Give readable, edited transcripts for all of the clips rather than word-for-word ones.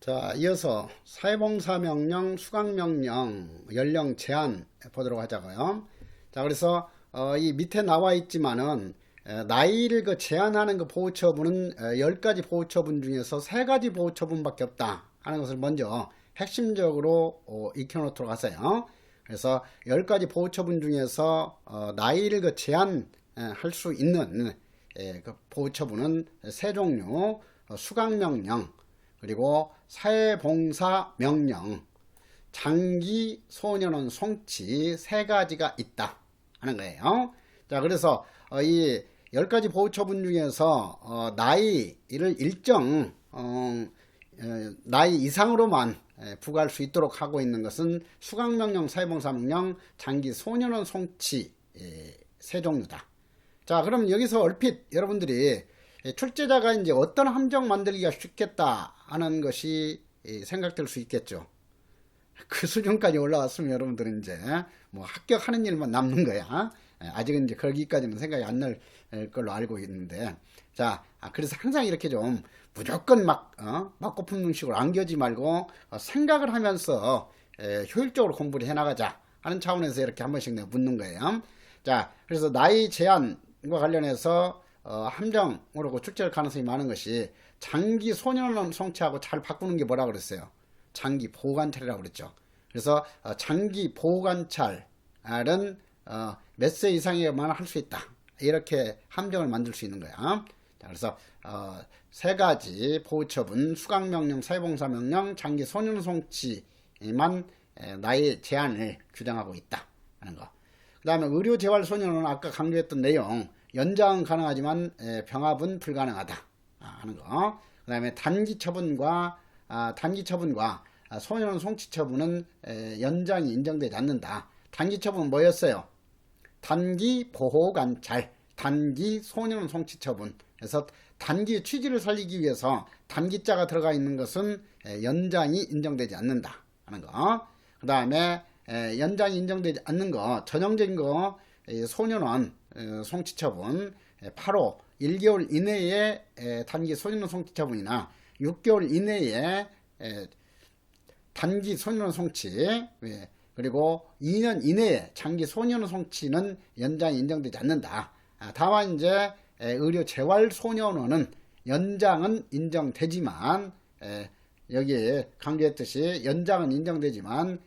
자, 이어서 사회봉사명령, 수강명령, 연령 제한 보도록 하자고요. 자, 그래서 이 밑에 나와 있지만은 나이를 제한하는 보호처분은 10가지 보호처분 중에서 3가지 보호처분밖에 없다 하는 것을 먼저 핵심적으로 익혀놓도록 하세요. 그래서 10가지 보호처분 중에서 나이를 제한할 수 있는 보호처분은 3종류, 수강명령, 그리고 사회봉사명령, 장기 소년원 송치 3가지가 있다 하는 거예요. 자, 그래서 이 10가지 보호처분 중에서 나이를 일정 나이 이상으로만 부과할 수 있도록 하고 있는 것은 수강명령, 사회봉사명령, 장기 소년원 송치 3종류다. 자, 그럼 여기서 얼핏 여러분들이 출제자가 이제 어떤 함정 만들기가 쉽겠다 하는 것이 생각될 수 있겠죠. 그 수준까지 올라왔으면 여러분들은 이제 뭐 합격하는 일만 남는 거야. 아직은 이제 거기까지는 생각이 안 날 걸로 알고 있는데, 자, 그래서 항상 이렇게 좀 무조건 맞고 품는 식으로 안겨지 말고 생각을 하면서 효율적으로 공부를 해나가자 하는 차원에서 이렇게 한 번씩 내가 묻는 거예요. 자, 그래서 나이 제한과 관련해서 함정으로 출제할 가능성이 많은 것이 장기 소년원 송치하고 잘 바꾸는 게 뭐라 그랬어요? 장기 보호관찰이라고 그랬죠. 그래서 장기 보호관찰은 몇 세 이상에만 할 수 있다. 이렇게 함정을 만들 수 있는 거야. 자, 그래서 3가지 보호처분, 수강명령, 사회봉사명령, 장기 소년원 송치만 나이 제한을 규정하고 있다 하는 거. 그 다음에 의료재활소년은 아까 강조했던 내용, 연장은 가능하지만 병합은 불가능하다 하는 거. 그 다음에 단기 처분과 소년원 송치 처분은 연장이 인정되지 않는다. 단기 처분은 뭐였어요? 단기 보호관찰, 단기 소년원 송치 처분. 그래서 단기 취지를 살리기 위해서 단기자가 들어가 있는 것은 연장이 인정되지 않는다 하는 거. 그 다음에 연장이 인정되지 않는 거, 전형적인 거, 소년원 송치처분 8호 1개월 이내에 단기 소년원 송치처분이나 6개월 이내에 단기 소년원 송치, 그리고 2년 이내에 장기 소년원 송치는 연장이 인정되지 않는다. 다만 이제 의료 재활 소년원은 연장은 인정되지만 여기에 강조했듯이 연장은 인정되지만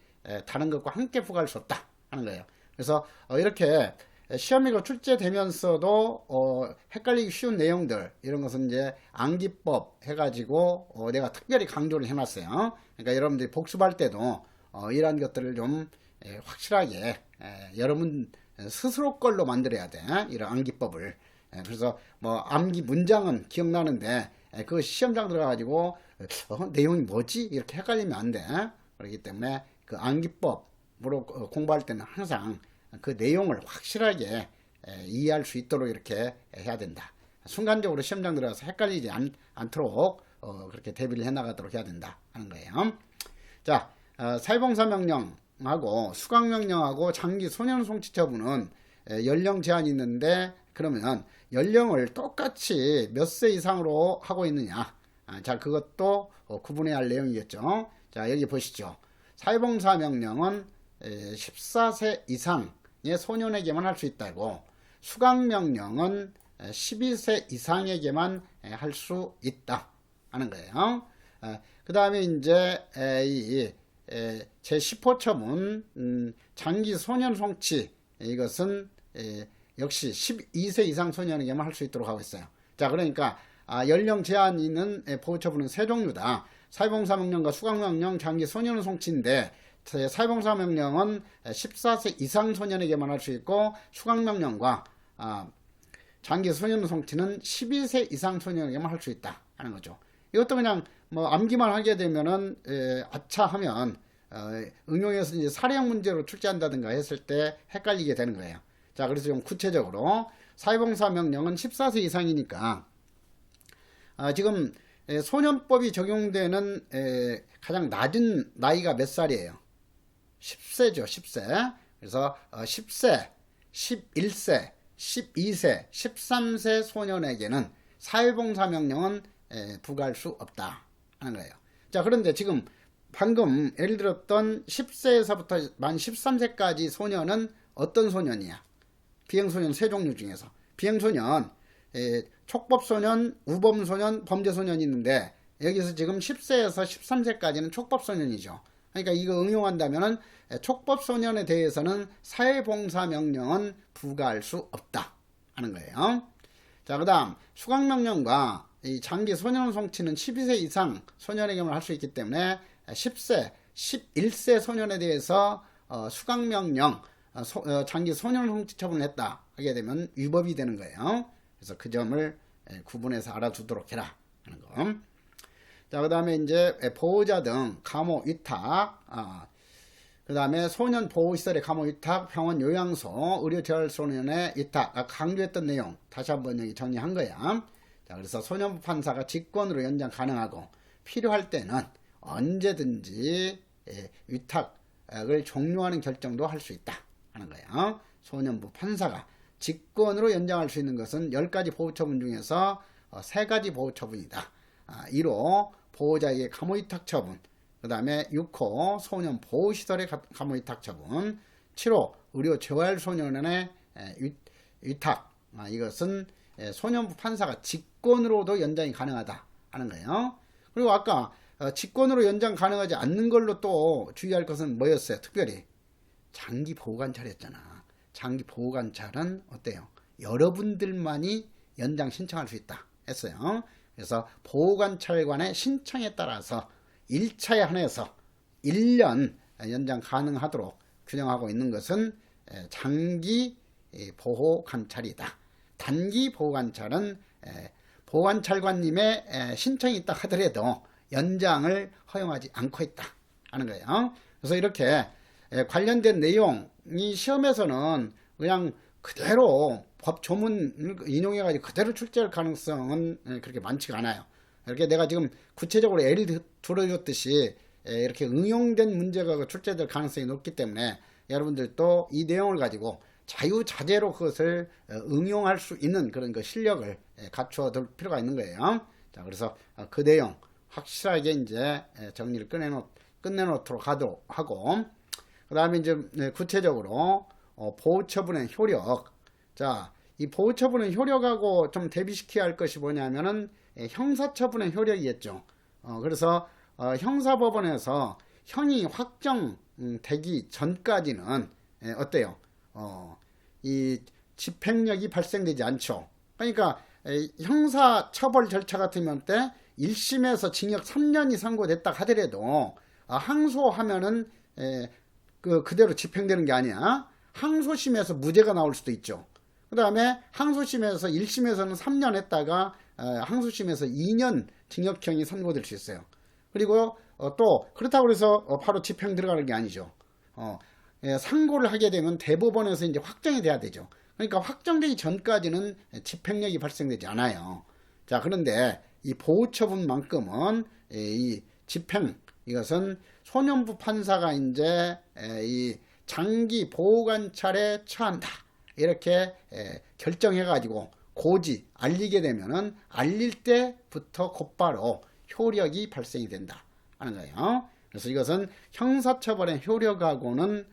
다른 것과 함께 부과할 수 없다 하는 거예요. 그래서 이렇게 시험이가 출제되면서도 헷갈리기 쉬운 내용들, 이런 것은 이제 암기법 해가지고 내가 특별히 강조를 해놨어요. 그러니까 여러분들이 복습할 때도 이러한 것들을 좀 확실하게 여러분 스스로 걸로 만들어야 돼. 이런 암기법을. 그래서 뭐 암기 문장은 기억나는데 그 시험장 들어가가지고 내용이 뭐지? 이렇게 헷갈리면 안 돼. 그렇기 때문에 그 암기법으로 공부할 때는 항상 그 내용을 확실하게 이해할 수 있도록 이렇게 해야 된다. 순간적으로 시험장 들어가서 헷갈리지 않도록 그렇게 대비를 해나가도록 해야 된다 하는 거예요. 자, 사회봉사명령하고 수강명령하고 장기 소년원 송치처분은 연령 제한이 있는데, 그러면 연령을 똑같이 몇 세 이상으로 하고 있느냐. 자, 그것도 구분해야 할 내용이겠죠. 자, 여기 보시죠. 사회봉사명령은 14세 이상의 소년에게만 할 수 있다고, 수강명령은 12세 이상에게만 할 수 있다 하는 거예요. 그 다음에 이제 제10호 처분, 장기 소년 송치, 이것은 역시 12세 이상 소년에게만 할 수 있도록 하고 있어요. 자, 그러니까 연령 제한 있는 보호처분은 3종류다. 사회봉사명령과 수강명령, 장기 소년원 송치인데, 사회봉사명령은 14세 이상 소년에게만 할 수 있고, 수강명령과 장기 소년원 송치는 12세 이상 소년에게만 할 수 있다 하는 거죠. 이것도 그냥 뭐 암기만 하게 되면은 아차 하면 응용해서 이제 사례형 문제로 출제한다든가 했을 때 헷갈리게 되는 거예요. 자, 그래서 좀 구체적으로 사회봉사명령은 14세 이상이니까 지금 소년법이 적용되는 가장 낮은 나이가 몇 살이에요? 10세죠. 10세. 그래서 10세, 11세, 12세, 13세 소년에게는 사회봉사명령은 부과할 수 없다 하는 거예요. 자, 그런데 지금 방금 예를 들었던 10세에서부터 만 13세까지 소년은 어떤 소년이야? 비행소년 세 종류 중에서 비행소년, 촉법소년, 우범소년, 범죄소년이 있는데 여기서 지금 10세에서 13세까지는 촉법소년이죠. 그러니까 이거 응용한다면은 촉법소년에 대해서는 사회봉사명령은 부과할 수 없다 하는 거예요. 자, 그 다음 수강명령과 이 장기 소년 송치는 12세 이상 소년에게만 할 수 있기 때문에 10세, 11세 소년에 대해서 수강명령, 장기 소년 송치 처분을 했다 하게 되면 위법이 되는 거예요. 그래서 그 점을 구분해서 알아두도록 해라 하는 거. 자, 그 다음에 이제 보호자 등 감호 위탁, 그 다음에 소년 보호시설의 감호 위탁, 병원 요양소, 의료재활소년의 위탁, 강조했던 내용 다시 한번 여기 정리한 거야. 자, 그래서 소년부 판사가 직권으로 연장 가능하고 필요할 때는 언제든지 위탁을 종료하는 결정도 할 수 있다 하는 거예요. 소년부 판사가 직권으로 연장할 수 있는 것은 10가지 보호처분 중에서 3가지 보호처분이다. 1호 보호자에게 감호위탁 처분, 그 다음에 6호 소년 보호시설의 감호위탁 처분, 7호 의료재활소년의 위탁, 이것은 소년부 판사가 직권으로도 연장이 가능하다 하는 거예요. 그리고 아까 직권으로 연장 가능하지 않는 걸로 또 주의할 것은 뭐였어요? 특별히 장기 보호관찰이었잖아. 장기 보호관찰은 어때요? 여러분들만이 연장 신청할 수 있다 했어요. 그래서 보호관찰관의 신청에 따라서 1차에 한해서 1년 연장 가능하도록 규정하고 있는 것은 장기 보호관찰이다. 단기 보호관찰은 보호관찰관님의 신청이 있다 하더라도 연장을 허용하지 않고 있다 하는 거예요. 그래서 이렇게 관련된 내용이 시험에서는 그냥 그대로 법 조문을 인용해가지고 그대로 출제할 가능성은 그렇게 많지가 않아요. 이렇게 내가 지금 구체적으로 예를 들어줬듯이 이렇게 응용된 문제가 출제될 가능성이 높기 때문에 여러분들도 이 내용을 가지고 자유자재로 그것을 응용할 수 있는 그런 그 실력을 갖추어 둘 필요가 있는 거예요. 자, 그래서 그 내용 확실하게 이제 정리를 끝내놓도록 하고, 그 다음에 이제 구체적으로 보호처분의 효력. 자, 이 보호처분의 효력하고 좀 대비시켜야 할 것이 뭐냐면은 형사처분의 효력이겠죠. 그래서 형사법원에서 형이 확정되기 전까지는 어때요? 이 집행력이 발생되지 않죠. 그러니까 형사처벌 절차 같으면 때 1심에서 징역 3년이 선고됐다 하더라도 항소하면은 그대로 집행되는 게 아니야. 항소심에서 무죄가 나올 수도 있죠. 그 다음에 항소심에서 1심에서는 3년 했다가 항소심에서 2년 징역형이 선고될 수 있어요. 그리고 또 그렇다고 해서 바로 집행 들어가는 게 아니죠. 상고를 하게 되면 대법원에서 이제 확정이 돼야 되죠. 그러니까 확정되기 전까지는 집행력이 발생되지 않아요. 자, 그런데 이 보호처분만큼은 이 집행, 이것은 소년부 판사가 이제 이 장기 보호관찰에 처한다 이렇게 결정해가지고 고지 알리게 되면은 알릴 때부터 곧바로 효력이 발생이 된다 하는 거예요. 그래서 이것은 형사처벌의 효력하고는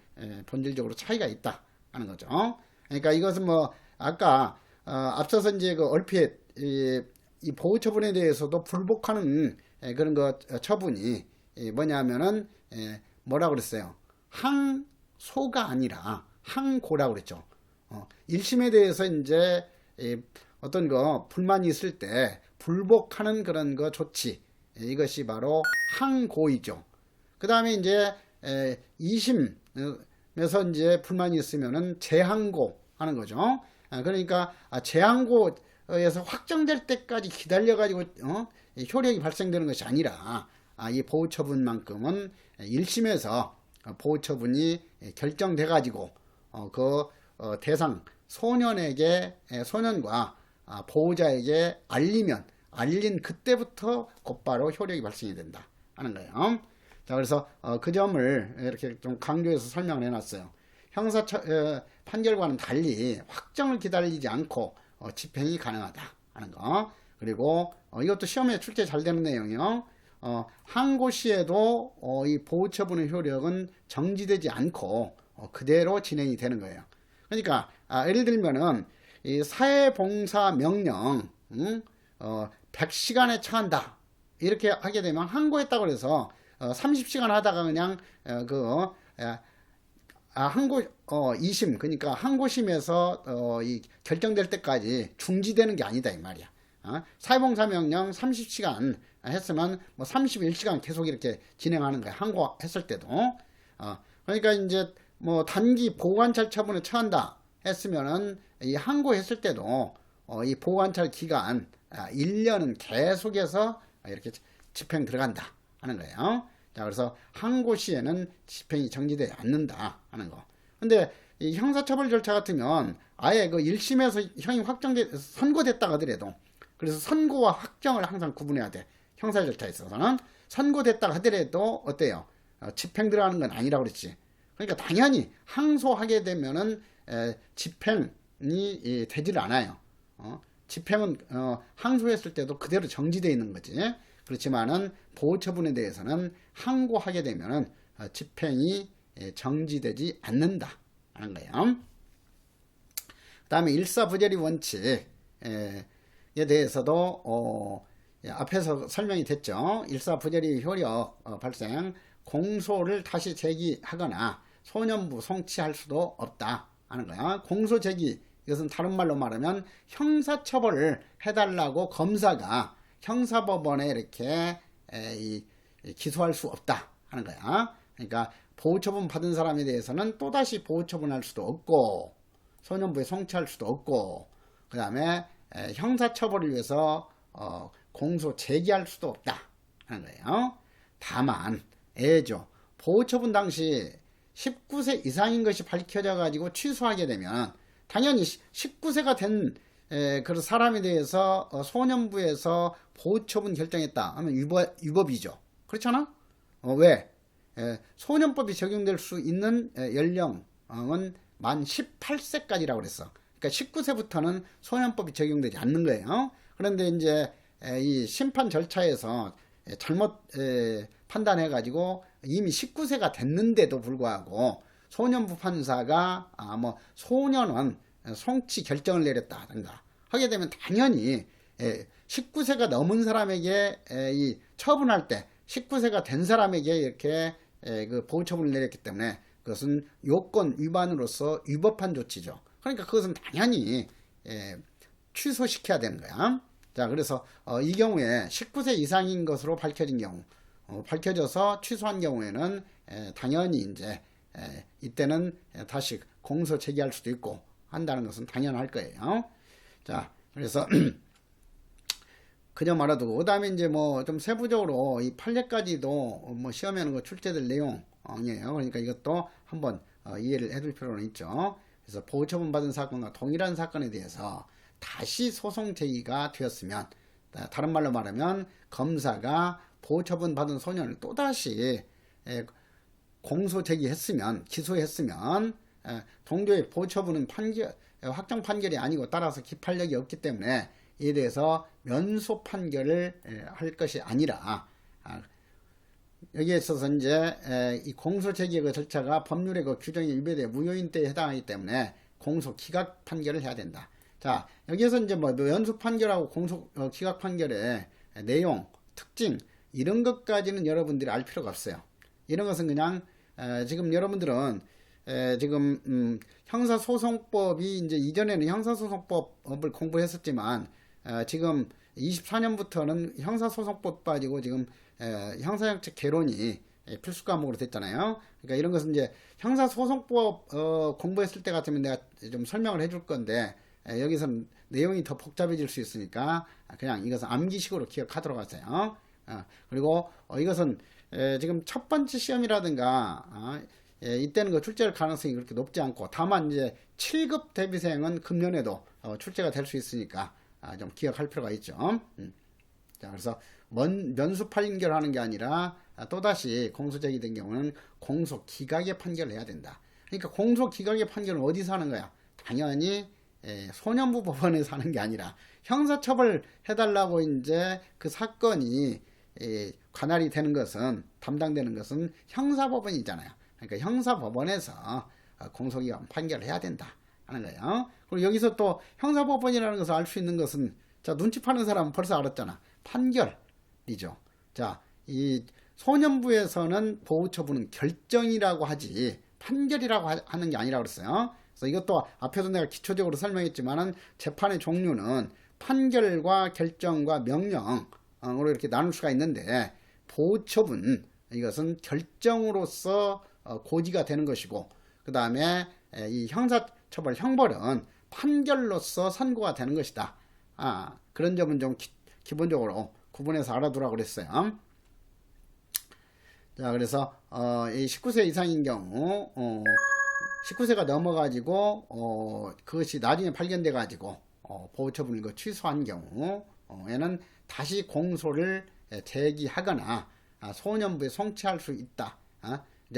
본질적으로 차이가 있다 하는 거죠. 그러니까 이것은 뭐 아까 앞서서 이제 그 얼핏 이 보호처분에 대해서도 불복하는 그런 거 처분이 뭐냐면은 뭐라 그랬어요? 항소가 아니라 항고라고 그랬죠. 1심에 대해서 이제 어떤 거 불만이 있을 때 불복하는 그런 거 조치, 이것이 바로 항고이죠. 그 다음에 이제 2심에서 이제 불만이 있으면은 재항고 하는 거죠. 그러니까 재항고에서 확정될 때까지 기다려가지고 효력이 발생되는 것이 아니라 이 보호처분만큼은 1심에서 보호처분이 결정돼가지고 그 대상 소년과 보호자에게 알린 그때부터 곧바로 효력이 발생이 된다 하는 거예요. 자, 그래서 그 점을 이렇게 좀 강조해서 설명을 해놨어요. 형사 판결과는 달리 확정을 기다리지 않고 집행이 가능하다 하는 거. 그리고 이것도 시험에 출제 잘 되는 내용이요. 항고시에도 이 보호처분의 효력은 정지되지 않고 그대로 진행이 되는 거예요. 그러니까 예를 들면은 이 사회봉사 명령 100시간에 처한다 이렇게 하게 되면 항고했다고 해서 30시간 하다가 그냥 항고 2심 그러니까 항고심에서 이 결정될 때까지 중지되는 게 아니다 이 말이야. 사회봉사 명령 30시간 했으면 뭐 31시간 계속 이렇게 진행하는 거야. 항고했을 때도. 그러니까 이제 뭐 단기 보호관찰 처분에 처한다 했으면은 이 항고했을 때도 이 보호관찰 기간 1년은 계속해서 이렇게 집행 들어간다 하는 거예요. 자, 그래서 항고 시에는 집행이 정지되지 않는다 하는 거. 근데 이 형사처벌 절차 같으면 아예 그 1심에서 형이 선고됐다가 하더라도 그래서 선고와 확정을 항상 구분해야 돼. 형사 절차에 있어서는 선고됐다가 하더라도 어때요? 집행 들어가는 건 아니라고 그랬지. 그러니까 당연히 항소하게 되면은 집행이 되질 않아요. 집행은 항소했을 때도 그대로 정지되어 있는 거지. 그렇지만은 보호처분에 대해서는 항고하게 되면은 집행이 정지되지 않는다 하는 거예요. 그다음에 일사부재리 원칙에 대해서도 앞에서 설명이 됐죠. 일사부재리 효력 발생 공소를 다시 제기하거나 소년부 송치할 수도 없다 하는 거야. 공소 제기 이것은 다른 말로 말하면 형사처벌을 해달라고 검사가 형사법원에 이렇게 기소할 수 없다 하는 거야. 그러니까 보호처분 받은 사람에 대해서는 또다시 보호처분할 수도 없고 소년부에 송치할 수도 없고 그 다음에 형사처벌을 위해서 공소 제기할 수도 없다 하는 거예요. 다만 애죠. 보호처분 당시 19세 이상인 것이 밝혀져 가지고 취소하게 되면 당연히 19세가 된 그런 사람에 대해서 소년부에서 보호처분 결정했다 하면 위법이죠. 그렇잖아? 왜? 소년법이 적용될 수 있는 연령은 만 18세까지라고 그랬어. 그러니까 19세부터는 소년법이 적용되지 않는 거예요. 그런데 이제 이 심판 절차에서 잘못 판단해 가지고 이미 19세가 됐는데도 불구하고 소년부 판사가 뭐 소년원 송치 결정을 내렸다든가 하게 되면 당연히 19세가 넘은 사람에게 이 처분할 때 19세가 된 사람에게 이렇게 그 보호처분을 내렸기 때문에 그것은 요건 위반으로서 위법한 조치죠. 그러니까 그것은 당연히 취소시켜야 되는 거야. 자, 그래서 이 경우에 19세 이상인 것으로 밝혀진 경우, 밝혀져서 취소한 경우에는 당연히 이제 이때는 다시 공소 제기할 수도 있고 한다는 것은 당연할 거예요. 자, 그래서 그저 말아두고 그다음에 이제 뭐 좀 세부적으로 이 판례까지도 뭐 시험에는 그 출제될 내용이에요. 그러니까 이것도 한번 이해를 해둘 필요는 있죠. 그래서 보호처분 받은 사건과 동일한 사건에 대해서 다시 소송 제기가 되었으면, 다른 말로 말하면 검사가 보호처분 받은 소년을 또다시 공소 제기했으면, 기소했으면 동조의 보호처분은 확정 판결이 아니고 따라서 기판력이 없기 때문에 이에 대해서 면소 판결을 할 것이 아니라, 여기에 있어서 이제 이 공소 제기의 그 절차가 법률의 그 규정에 위배돼 무효인때에 해당하기 때문에 공소 기각 판결을 해야 된다. 자, 여기에서 이제 뭐 연수 판결하고 공소 기각 판결의 내용, 특징 이런 것까지는 여러분들이 알 필요가 없어요. 이런 것은 그냥 지금 여러분들은 지금 형사소송법이 이제 이전에는 형사소송법을 공부했었지만 지금 24년부터는 형사소송법 빠지고 지금 형사정책 개론이 필수 과목으로 됐잖아요. 그러니까 이런 것은 이제 형사소송법 공부했을 때 같으면 내가 좀 설명을 해줄 건데 여기서는 내용이 더 복잡해질 수 있으니까 그냥 이것은 암기식으로 기억하도록 하세요. 그리고 이것은 지금 첫 번째 시험이라든가 이때는 그 출제할 가능성이 그렇게 높지 않고 다만 이제 7급 대비생은 금년에도 출제가 될 수 있으니까 좀 기억할 필요가 있죠. 자, 그래서 면수 판결하는 게 아니라 또다시 공소 제기된 경우는 공소 기각의 판결을 해야 된다. 그러니까 공소 기각의 판결은 어디서 하는 거야? 당연히 소년부 법원에서 하는 게 아니라 형사처벌 해달라고 이제 그 사건이 관할이 되는 것은, 담당되는 것은 형사법원이잖아요. 그러니까 형사법원에서 공소기관 판결을 해야 된다 하는 거예요. 그리고 여기서 또 형사법원이라는 것을 알 수 있는 것은, 자, 눈치 파는 사람은 벌써 알았잖아. 판결이죠. 자, 이 소년부에서는 보호처분은 결정이라고 하지 판결이라고 하는 게 아니라고 그랬어요. 그래서 이것도 앞에도 내가 기초적으로 설명했지만은 재판의 종류는 판결과 결정과 명령으로 이렇게 나눌 수가 있는데, 보호처분, 이것은 결정으로서 고지가 되는 것이고, 그 다음에 이 형사처벌, 형벌은 판결로서 선고가 되는 것이다. 그런 점은 좀 기본적으로 구분해서 알아두라고 그랬어요. 자, 그래서 이 19세 이상인 경우 19세가 넘어가지고 그것이 나중에 발견돼 가지고 보호처분을 취소한 경우에는 다시 공소를 제기하거나 소년부에 송치할 수 있다.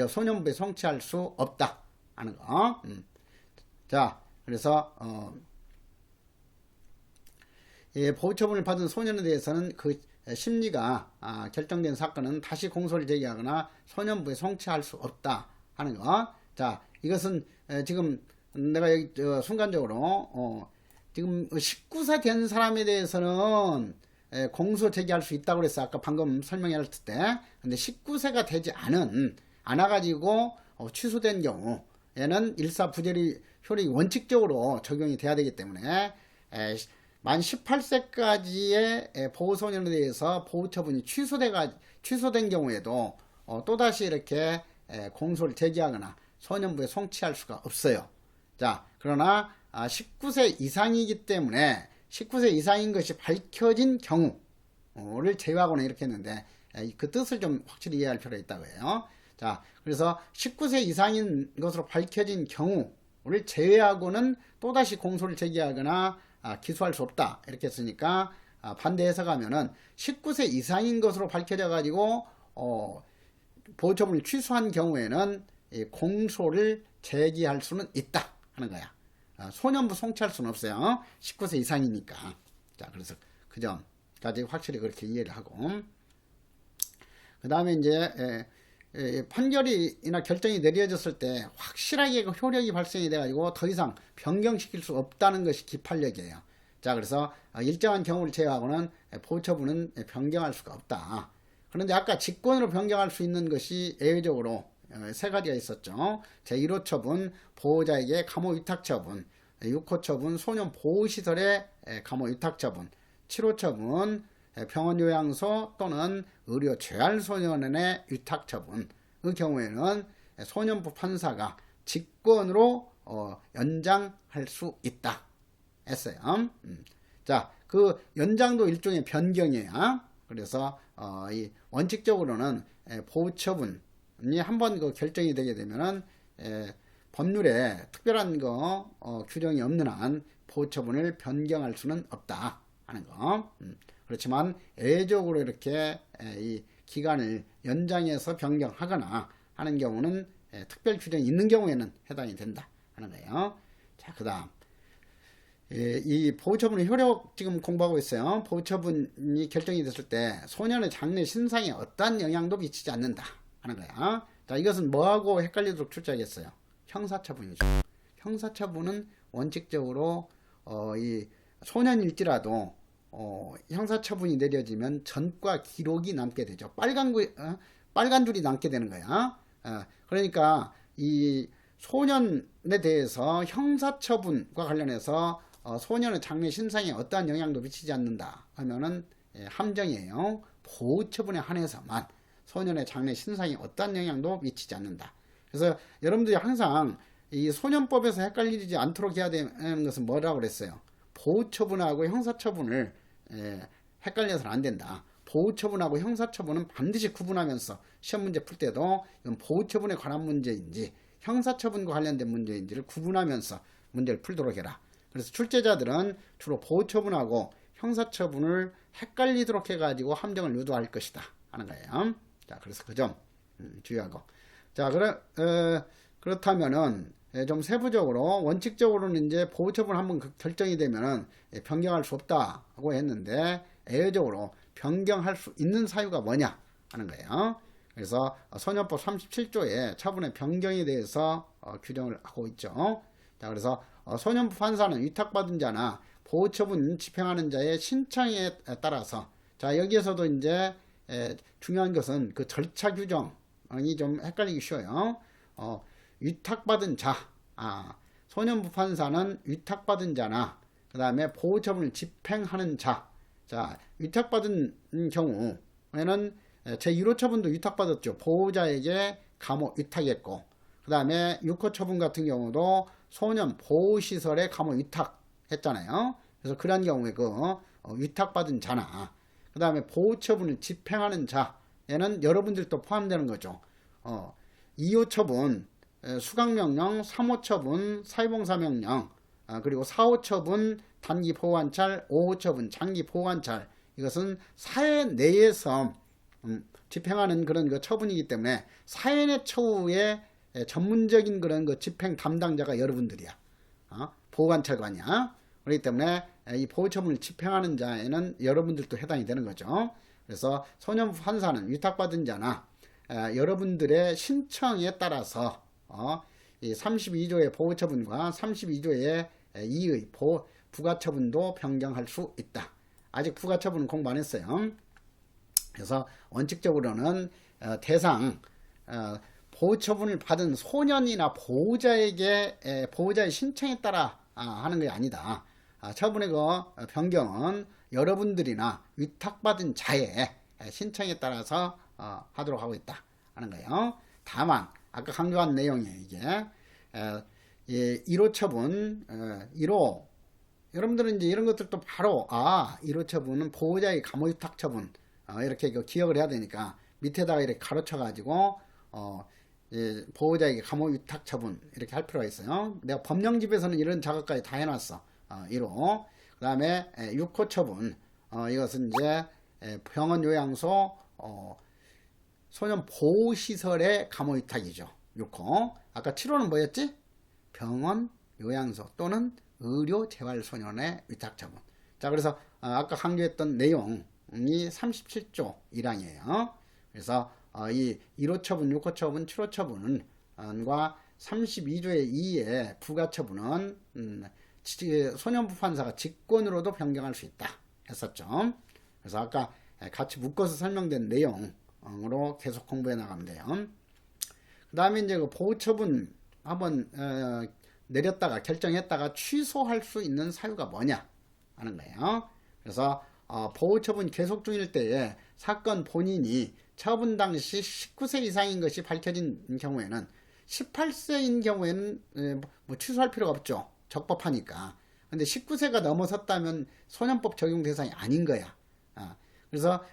소년부에 송치할 수 없다 하는 거. 자, 그래서 보호처분을 받은 소년에 대해서는 그 심리가 결정된 사건은 다시 공소를 제기하거나 소년부에 송치할 수 없다 하는 거. 자, 이것은 지금 내가 여기 순간적으로 지금 19세 된 사람에 대해서는 공소 제기할 수 있다고 그랬어. 아까 방금 설명했을 때. 근데 19세가 되지 않아가지고 취소된 경우에는 일사부재리 효력이 원칙적으로 적용이 돼야 되기 때문에 만 18세까지의 보호소년에 대해서 보호처분이 취소된 경우에도 또다시 이렇게 공소를 제기하거나 소년부에 송치할 수가 없어요. 자, 그러나 19세 이상이기 때문에 19세 이상인 것이 밝혀진 경우를 제외하고는 이렇게 했는데, 그 뜻을 좀 확실히 이해할 필요가 있다고 해요. 자, 그래서 19세 이상인 것으로 밝혀진 경우를 제외하고는 또다시 공소를 제기하거나 기소할 수 없다 이렇게 했으니까, 반대 해석하면은 19세 이상인 것으로 밝혀져 가지고 보호처분을 취소한 경우에는 공소를 제기할 수는 있다 하는 거야. 소년부 송치할 수는 없어요. 19세 이상이니까. 자, 그래서 그 점까지 확실히 그렇게 이해를 하고, 그 다음에 이제 판결이나 결정이 내려졌을 때 확실하게 그 효력이 발생이 돼가지고 더 이상 변경시킬 수 없다는 것이 기판력이에요. 자, 그래서 일정한 경우를 제외하고는 보호처분은 변경할 수가 없다. 그런데 아까 직권으로 변경할 수 있는 것이 예외적으로 세 가지가 있었죠. 제1호 처분, 보호자에게 감호 위탁 처분, 6호 처분, 소년 보호시설의 감호 위탁 처분, 7호 처분, 병원 요양소 또는 의료 재활 소년원의 위탁 처분. 그 경우에는 소년부 판사가 직권으로 연장할 수 있다 했어요. 자, 그 연장도 일종의 변경이에요. 그래서 이 원칙적으로는 보호처분이 한번 그 결정이 되게 되면은 법률에 특별한 규정이 없는 한 보호처분을 변경할 수는 없다 하는 거. 그렇지만 예외적으로 이렇게 이 기간을 연장해서 변경하거나 하는 경우는 특별 규정이 있는 경우에는 해당이 된다 하는 거예요. 자, 그 다음 이 보호처분의 효력 지금 공부하고 있어요. 보호처분이 결정이 됐을 때 소년의 장래 신상에 어떠한 영향도 미치지 않는다 하는 거야. 자, 이것은 뭐하고 헷갈리도록 출제하겠어요? 형사처분이죠. 형사처분은 원칙적으로 이 소년일지라도 형사처분이 내려지면 전과 기록이 남게 되죠. 빨간 줄이 남게 되는 거야. 그러니까 이 소년에 대해서 형사처분과 관련해서 소년의 장래 신상에 어떠한 영향도 미치지 않는다 하면은 함정이에요. 보호처분에 한해서만 소년의 장래 신상에 어떠한 영향도 미치지 않는다. 그래서 여러분들이 항상 이 소년법에서 헷갈리지 않도록 해야 되는 것은 뭐라고 그랬어요? 보호처분하고 형사처분을 헷갈려서는 안 된다. 보호처분하고 형사처분은 반드시 구분하면서 시험 문제 풀 때도 이건 보호처분에 관한 문제인지 형사처분과 관련된 문제인지를 구분하면서 문제를 풀도록 해라. 그래서 출제자들은 주로 보호처분하고 형사처분을 헷갈리도록 해가지고 함정을 유도할 것이다 하는 거예요. 자, 그래서 그 점 주의하고. 자, 그렇다면은 좀 세부적으로 원칙적으로는 이제 보호처분 한번 결정이 되면은 변경할 수 없다고 했는데 예외적으로 변경할 수 있는 사유가 뭐냐 하는 거예요. 그래서 소년법 37조의 처분의 변경에 대해서 규정을 하고 있죠. 자, 그래서 소년법 판사는 위탁받은 자나 보호처분 집행하는 자의 신청에 따라서, 자, 여기에서도 이제 중요한 것은 그 절차 규정이 좀 헷갈리기 쉬워요. 위탁받은 자, 소년법 판사는 위탁받은 자나 그 다음에 보호처분을 집행하는 자. 자, 위탁받은 경우에는 제1호 처분도 위탁받았죠. 보호자에게 감호 위탁했고, 그 다음에 6호 처분 같은 경우도 소년 보호시설에 감호 위탁했잖아요. 그래서 그런 경우에 그 위탁받은 자나 그 다음에 보호처분을 집행하는 자에는 여러분들도 포함되는 거죠. 2호 처분, 수강명령, 3호 처분, 사회봉사명령, 그리고 4호 처분, 단기 보호관찰, 5호 처분, 장기 보호관찰. 이것은 사회 내에서 집행하는 그런 그 처분이기 때문에 사회 처우의 전문적인 그런 그 집행 담당자가 여러분들이야. 보호관찰관이야. 그렇기 때문에 이 보호처분을 집행하는 자에는 여러분들도 해당이 되는 거죠. 그래서 소년법 판사는 위탁받은 자나 여러분들의 신청에 따라서 이 32조의 보호처분과 32조의 이의 부가처분도 변경할 수 있다. 아직 부가처분은 공부 안 했어요. 그래서 원칙적으로는 대상 보호처분을 받은 소년이나 보호자에게 보호자의 신청에 따라 하는 게 아니다. 처분의 그 변경은 여러분들이나 위탁받은 자의 신청에 따라서 하도록 하고 있다 하는 거예요. 다만 아까 강조한 내용이 이게 1호 처분, 1호 여러분들은 이제 이런 것들도 바로 1호 처분은 보호자의 감호 위탁 처분 이렇게 기억을 해야 되니까 밑에다가 이렇게 가로쳐 가지고 보호자에게 감호 위탁 처분 이렇게 할 필요가 있어요. 내가 법령집에서는 이런 작업까지 다 해놨어. 1호. 그 다음에 6호 처분. 이것은 이제 병원 요양소 소년 보호시설의 감호 위탁이죠. 6호. 아까 7호는 뭐였지? 병원 요양소 또는 의료 재활소년의 위탁 처분. 자, 그래서 아까 강조했던 내용이 37조 1항이에요. 그래서 이 1호 처분, 6호 처분, 7호 처분과 32조의 2의 부가처분은 소년부 판사가 직권으로도 변경할 수 있다 했었죠. 그래서 아까 같이 묶어서 설명된 내용으로 계속 공부해 나가면 돼요. 그 다음에 이제 그 보호처분 한번 내렸다가 결정했다가 취소할 수 있는 사유가 뭐냐 하는 거예요. 그래서 보호처분 계속 중일 때에 사건 본인이 처분 당시 19세 이상인 것이 밝혀진 경우에는 18세인 경우에는 뭐 취소할 필요가 없죠. 적법하니까. 근데 19세가 넘어섰다면 소년법 적용 대상이 아닌 거야. 그래서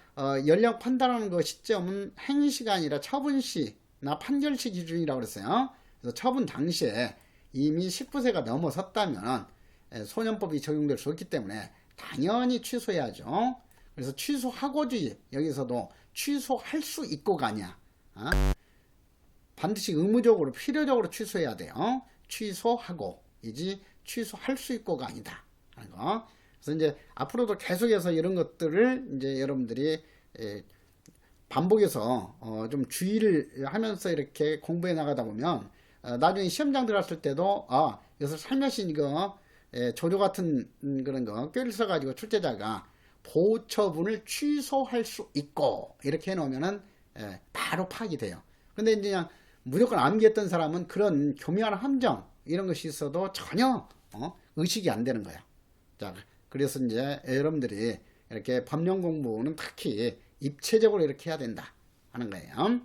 연령 판단하는 그 시점은 행시가 아니라 처분시나 판결시 기준이라고 그랬어요. 그래서 처분 당시에 이미 19세가 넘어섰다면 소년법이 적용될 수 없기 때문에 당연히 취소해야죠. 그래서 취소하고지 여기서도 취소할 수 있고가 아니야. 반드시 의무적으로 필요적으로 취소해야 돼요. 취소하고이지 취소할 수 있고가 아니다 하는 거. 그래서 이제 앞으로도 계속해서 이런 것들을 이제 여러분들이 반복해서 좀 주의를 하면서 이렇게 공부해 나가다 보면 나중에 시험장 들어갔을 때도 이것을 살며시 이거 조조 같은 그런 거 꿰를 써가지고 출제자가 보호처분을 취소할 수 있고 이렇게 해놓으면은 바로 파악이 돼요. 근데 이제 그냥 무조건 암기했던 사람은 그런 교묘한 함정 이런 것이 있어도 전혀 의식이 안 되는 거야. 자, 그래서 이제 여러분들이 이렇게 법령 공부는 특히 입체적으로 이렇게 해야 된다 하는 거예요.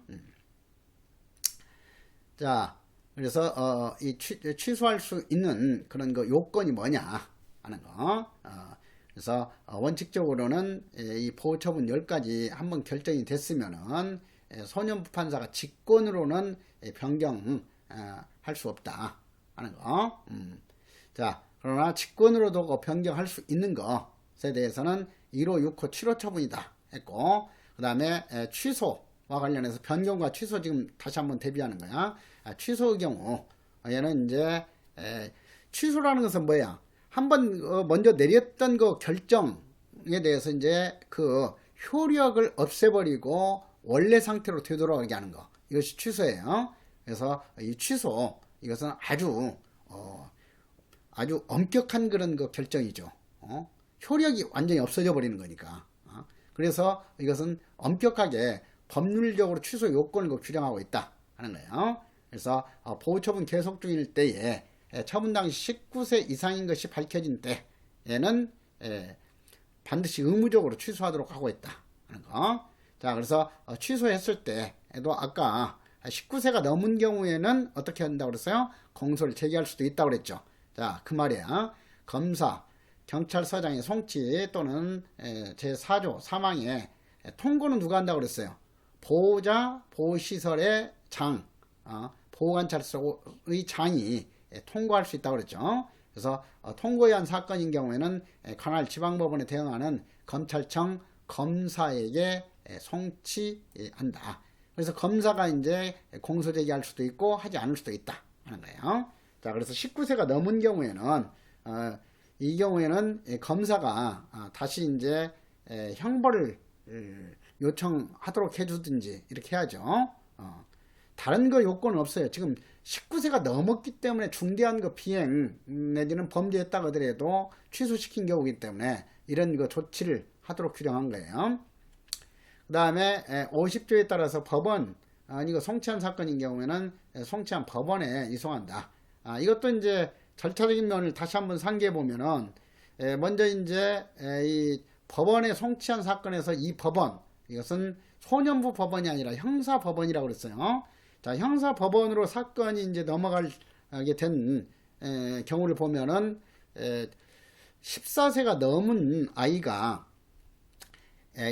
자, 그래서 이 취소할 수 있는 그런 거 요건이 뭐냐 하는 거. 그래서 원칙적으로는 이 보호처분 10가지 한번 결정이 됐으면은 소년부 판사가 직권으로는 변경할 수 없다 하는 거. 자, 그러나 직권으로도 변경할 수 있는 것에 대해서는 1호, 6호, 7호 처분이다 했고, 그 다음에 취소와 관련해서 변경과 취소 지금 다시 한번 대비하는 거야. 취소의 경우 얘는 이제 취소라는 것은 뭐야? 한번 먼저 내렸던 그 결정에 대해서 이제 그 효력을 없애버리고 원래 상태로 되돌아가게 하는 거, 이것이 취소예요. 그래서 이 취소, 이것은 아주 엄격한 그런 그 결정이죠. 효력이 완전히 없어져 버리는 거니까. 그래서 이것은 엄격하게 법률적으로 취소 요건을 규정하고 있다 하는 거예요. 그래서 보호처분 계속 중일 때에 처분 당시 19세 이상인 것이 밝혀진 때에는 반드시 의무적으로 취소하도록 하고 있다 하는 거. 자, 그래서 취소했을 때에도 아까 19세가 넘은 경우에는 어떻게 한다고 그랬어요? 공소를 제기할 수도 있다고 그랬죠. 자, 그 말이야. 검사, 경찰서장의 송치 또는 제4조 사망에 통고는 누가 한다고 그랬어요? 보호자, 보호시설의 장, 보호관찰소의 장이 통고할 수 있다고 그랬죠. 그래서 통고에 의한 사건인 경우에는 관할 지방법원에 대응하는 검찰청 검사에게 송치한다. 그래서 검사가 이제 공소 제기할 수도 있고 하지 않을 수도 있다 하는 거예요. 자, 그래서 19세가 넘은 경우에는 이 경우에는 검사가 다시 이제 형벌을 요청하도록 해주든지 이렇게 해야죠. 다른 거 요건은 없어요. 지금 19세가 넘었기 때문에 중대한 거 비행 내지는 범죄했다고 하더라도 취소시킨 경우이기 때문에 이런 거 조치를 하도록 규정한 거예요. 그 다음에 50조에 따라서 법원, 이거 송치한 사건인 경우에는 송치한 법원에 이송한다. 이것도 이제 절차적인 면을 다시 한번 상기해 보면은 먼저 이제 이 법원에 송치한 사건에서 이 법원, 이것은 소년부 법원이 아니라 형사 법원이라고 그랬어요. 자, 형사 법원으로 사건이 이제 넘어가게 된 경우를 보면은 14세가 넘은 아이가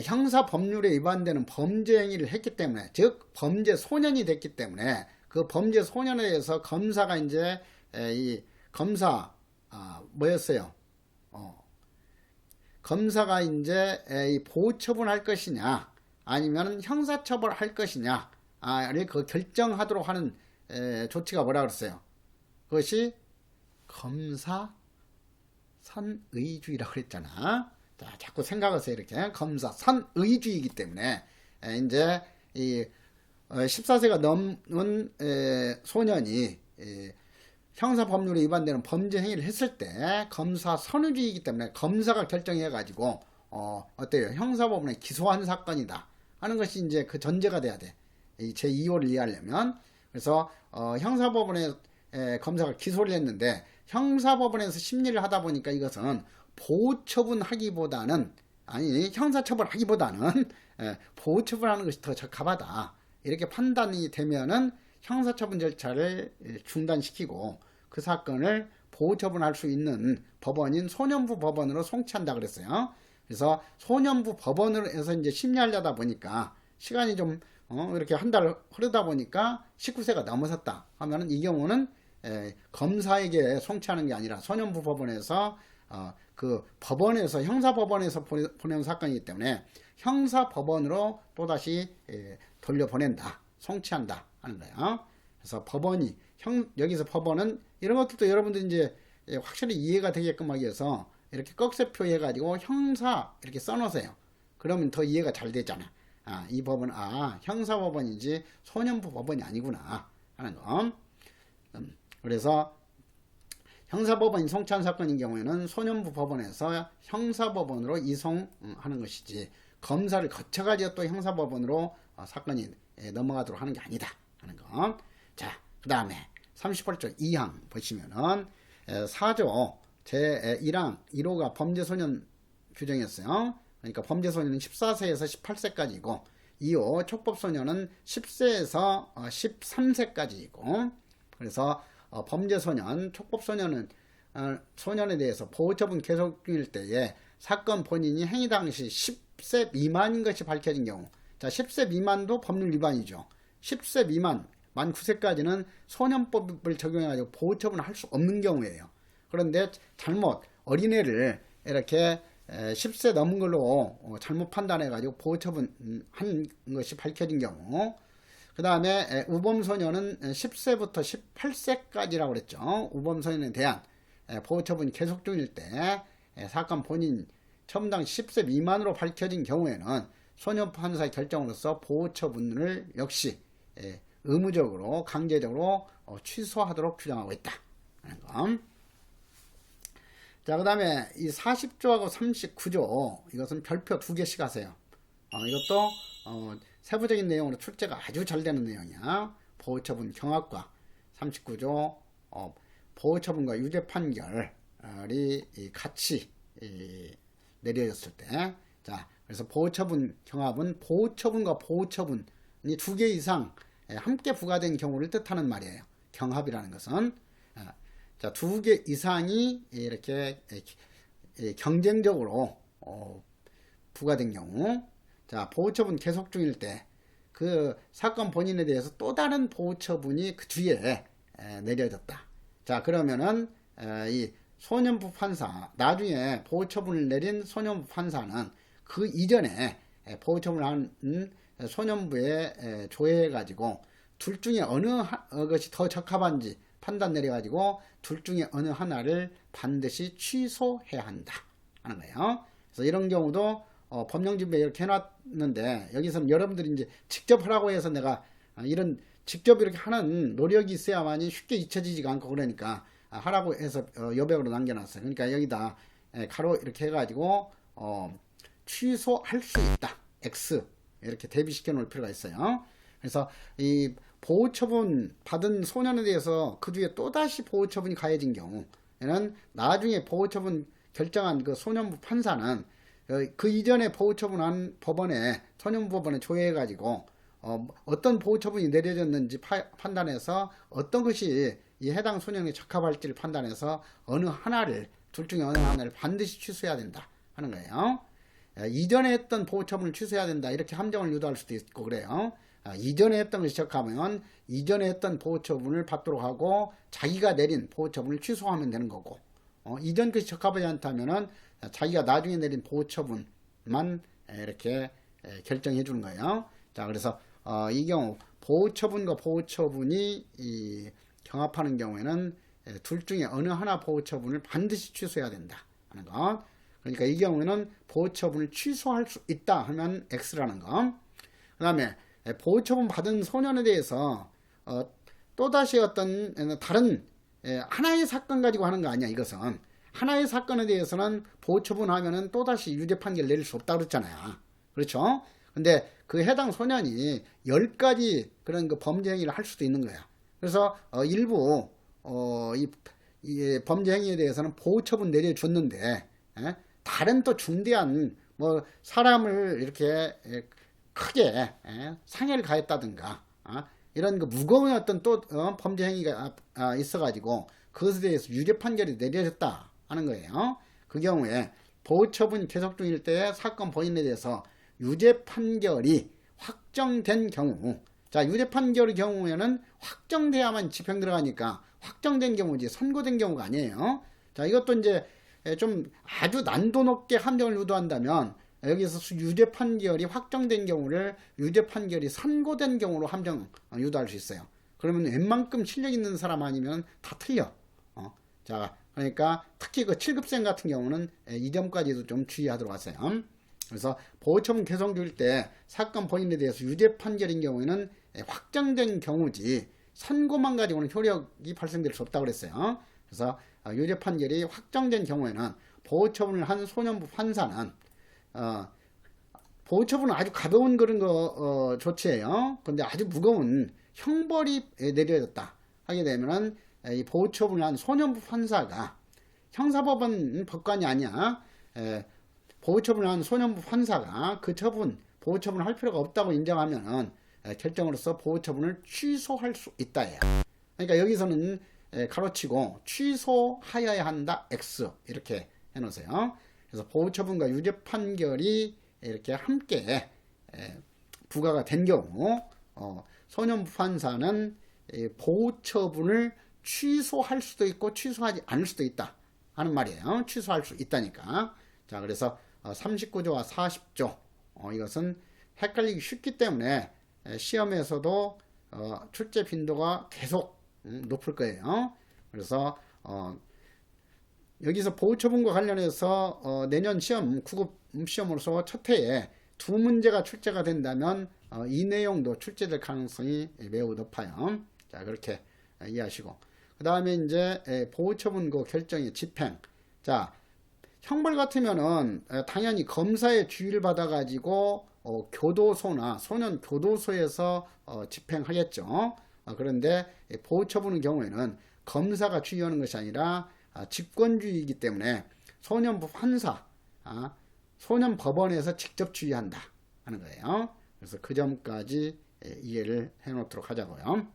형사 법률에 위반되는 범죄 행위를 했기 때문에, 즉 범죄 소년이 됐기 때문에 그 범죄 소년에 대해서 검사가 이제 이 검사 뭐였어요? 검사가 이제 이 보호처분할 것이냐 아니면 형사처벌할 것이냐를 그 결정하도록 하는 조치가 뭐라 그랬어요? 그것이 검사 선의주의라고 그랬잖아. 자, 자꾸 생각하세요. 이렇게 검사 선의주의이기 때문에 이제 이 14세가 넘은 소년이 형사법률에 위반되는 범죄 행위를 했을 때 검사 선의주의이기 때문에 검사가 결정해 가지고 어때요? 형사법원에 기소한 사건이다 하는 것이 이제 그 전제가 돼야 돼. 이 제2호를 이해하려면. 그래서 형사법원에 검사가 기소를 했는데 형사법원에서 심리를 하다 보니까 이것은 보호처분하기보다는, 아니 형사처벌하기보다는 보호처분하는 것이 더 적합하다 이렇게 판단이 되면은 형사처분 절차를 중단시키고 그 사건을 보호처분할 수 있는 법원인 소년부 법원으로 송치한다 그랬어요. 그래서 소년부 법원으로 해서 이제 심리하려다 보니까 시간이 좀 이렇게 한 달 흐르다 보니까 19세가 넘어섰다 하면은 이 경우는 검사에게 송치하는 게 아니라 소년부 법원에서 그 법원에서 형사법원에서 보낸 사건이기 때문에 형사법원으로 또다시 돌려보낸다, 송치한다 하는 거예요. 그래서 법원이 여기서 법원은 이런 것들도 여러분들 이제 확실히 이해가 되게끔 하기 위해서 이렇게 꺽쇠표 해가지고 형사 이렇게 써놓으세요. 그러면 더 이해가 잘 되잖아. 이 법은 형사법원이지 소년부 법원이 아니구나 하는 거. 그래서 형사법원이 송치한 사건인 경우에는 소년부 법원에서 형사법원으로 이송하는 것이지 검사를 거쳐가지고 또 형사법원으로 사건이 넘어가도록 하는 게 아니다 하는 거. 자, 그 다음에 38조 2항 보시면은 4조 제1항 1호가 범죄소년 규정이었어요. 그러니까 범죄소년은 14세에서 18세까지이고 2호 촉법소년은 10세에서 13세까지이고, 그래서 범죄소년, 촉법소년은 소년에 대해서 보호처분 계속 중일 때에 사건 본인이 행위 당시 10세 미만인 것이 밝혀진 경우, 자 10세 미만도 법률 위반이죠. 10세 미만, 만 9세까지는 소년법을 적용해가지고 보호처분을 할 수 없는 경우예요. 그런데 잘못 어린애를 이렇게 10세 넘은 걸로 잘못 판단해가지고 보호처분한 것이 밝혀진 경우, 그 다음에 우범소년은 10세부터 18세까지라고 그랬죠. 우범소년에 대한 보호처분이 계속 중일 때 사건 본인 처분 당시 10세 미만으로 밝혀진 경우에는 소년법 판사의 결정으로서 보호처분을 역시 의무적으로 강제적으로 취소하도록 규정하고 있다 하는 거. 자, 그 다음에 이 40조하고 39조 이것은 별표 2개씩 하세요. 이것도 세부적인 내용으로 출제가 아주 잘 되는 내용이야. 보호처분 경합과 39조 보호처분과 유죄 판결이 같이 내려졌을 때, 자, 그래서 보호처분 경합은 보호처분과 보호처분이 2개 이상 함께 부과된 경우를 뜻하는 말이에요. 경합이라는 것은 자, 2개 이상이 이렇게 경쟁적으로 부과된 경우, 자, 보호처분 계속 중일 때 그 사건 본인에 대해서 또 다른 보호처분이 그 뒤에 내려졌다. 자, 그러면은 이 소년부 판사, 나중에 보호처분을 내린 소년부 판사는 그 이전에 보호처분을 한 소년부에 조회해가지고 둘 중에 어느 것이 더 적합한지 판단 내려가지고 둘 중에 어느 하나를 반드시 취소해야 한다 하는 거예요. 그래서 이런 경우도 법령집에 이렇게 해놨는데, 여기서는 여러분들이 이제 직접 하라고 해서 내가 이런 직접 이렇게 하는 노력이 있어야만이 쉽게 잊혀지지가 않고, 그러니까 하라고 해서 여백으로 남겨놨어요. 그러니까 여기다 가로 이렇게 해가지고 취소할 수 있다, X 이렇게 대비시켜 놓을 필요가 있어요. 그래서 이 보호처분 받은 소년에 대해서 그 뒤에 또다시 보호처분이 가해진 경우에는 나중에 보호처분 결정한 그 소년부 판사는 그 이전에 보호처분한 법원에, 소년부 법원에 조회해가지고 어떤 보호처분이 내려졌는지 판단해서 어떤 것이 이 해당 소년에 적합할지를 판단해서 어느 하나를, 둘 중에 어느 하나를 반드시 취소해야 된다 하는 거예요. 이전에 했던 보호처분을 취소해야 된다 이렇게 함정을 유도할 수도 있고 그래요. 이전에 했던 것이 적합하면 이전에 했던 보호처분을 받도록 하고 자기가 내린 보호처분을 취소하면 되는 거고, 이전 것이 적합하지 않다면은 자기가 나중에 내린 보호처분만 이렇게 결정해 주는 거예요. 자, 그래서 이 경우 보호처분과 보호처분이 경합하는 경우에는 둘 중에 어느 하나 보호처분을 반드시 취소해야 된다 하는 것. 그러니까 이 경우에는 보호처분을 취소할 수 있다 하면 X라는 거. 그 다음에 보호처분 받은 소년에 대해서 또다시 어떤 다른 하나의 사건 가지고 하는 거 아니야. 이것은 하나의 사건에 대해서는 보호처분하면은 또다시 유죄 판결 내릴 수 없다 그랬잖아요. 그렇죠? 근데 그 해당 소년이 10가지 그런 그 범죄 행위를 할 수도 있는 거야. 그래서 일부 이 범죄 행위에 대해서는 보호처분 내려줬는데 다른 또 중대한 뭐 사람을 이렇게 크게 상해를 가했다든가 이런 그 무거운 어떤 또 범죄 행위가 있어가지고 그것에 대해서 유죄 판결이 내려졌다 하는 거예요. 그 경우에 보호처분 계속 중일 때 사건 본인에 대해서 유죄 판결이 확정된 경우, 자, 유죄 판결의 경우에는 확정돼야만 집행 들어가니까 확정된 경우지 선고된 경우가 아니에요. 자, 이것도 이제 좀 아주 난도 높게 함정을 유도한다면 여기서 유죄 판결이 확정된 경우를 유죄 판결이 선고된 경우로 함정 유도할 수 있어요. 그러면 웬만큼 실력 있는 사람 아니면 다 틀려. 자, 그러니까 특히 그 7급생 같은 경우는 이 점까지도 좀 주의하도록 하세요. 그래서 보호처분 개정 중일 때 사건 본인에 대해서 유죄 판결인 경우에는 확정된 경우지 선고만 가지고는 효력이 발생될 수 없다고 그랬어요. 그래서 유죄 판결이 확정된 경우에는 보호처분을 한 소년부 판사는 보호처분은 아주 가벼운 그런 거 조치예요. 근데 아주 무거운 형벌이 내려졌다 하게 되면은 이 보호처분을 한 소년부 판사가, 형사법원 법관이 아니야, 보호처분을 한 소년부 판사가 그 처분, 보호처분을 할 필요가 없다고 인정하면은 결정으로서 보호처분을 취소할 수 있다예요. 그러니까 여기서는 가로치고 취소하여야 한다 X 이렇게 해놓으세요. 그래서 보호처분과 유죄 판결이 이렇게 함께 부과가 된 경우 소년부 판사는 보호처분을 취소할 수도 있고 취소하지 않을 수도 있다 하는 말이에요. 취소할 수 있다니까. 자, 그래서 39조와 40조 이것은 헷갈리기 쉽기 때문에 시험에서도 출제 빈도가 계속 높을 거예요. 그래서 여기서 보호처분과 관련해서 내년 시험 9급 시험으로서 첫 해에 두 문제가 출제가 된다면 이 내용도 출제될 가능성이 매우 높아요. 자, 그렇게 이해하시고. 그 다음에 이제 보호처분 그 결정의 집행. 자, 형벌 같으면은 당연히 검사의 주의를 받아가지고 교도소나 소년 교도소에서 집행하겠죠. 그런데 보호처분의 경우에는 검사가 주의하는 것이 아니라 직권주의이기 때문에 소년부 판사, 소년법원에서 직접 주의한다 하는 거예요. 그래서 그 점까지 이해를 해놓도록 하자고요.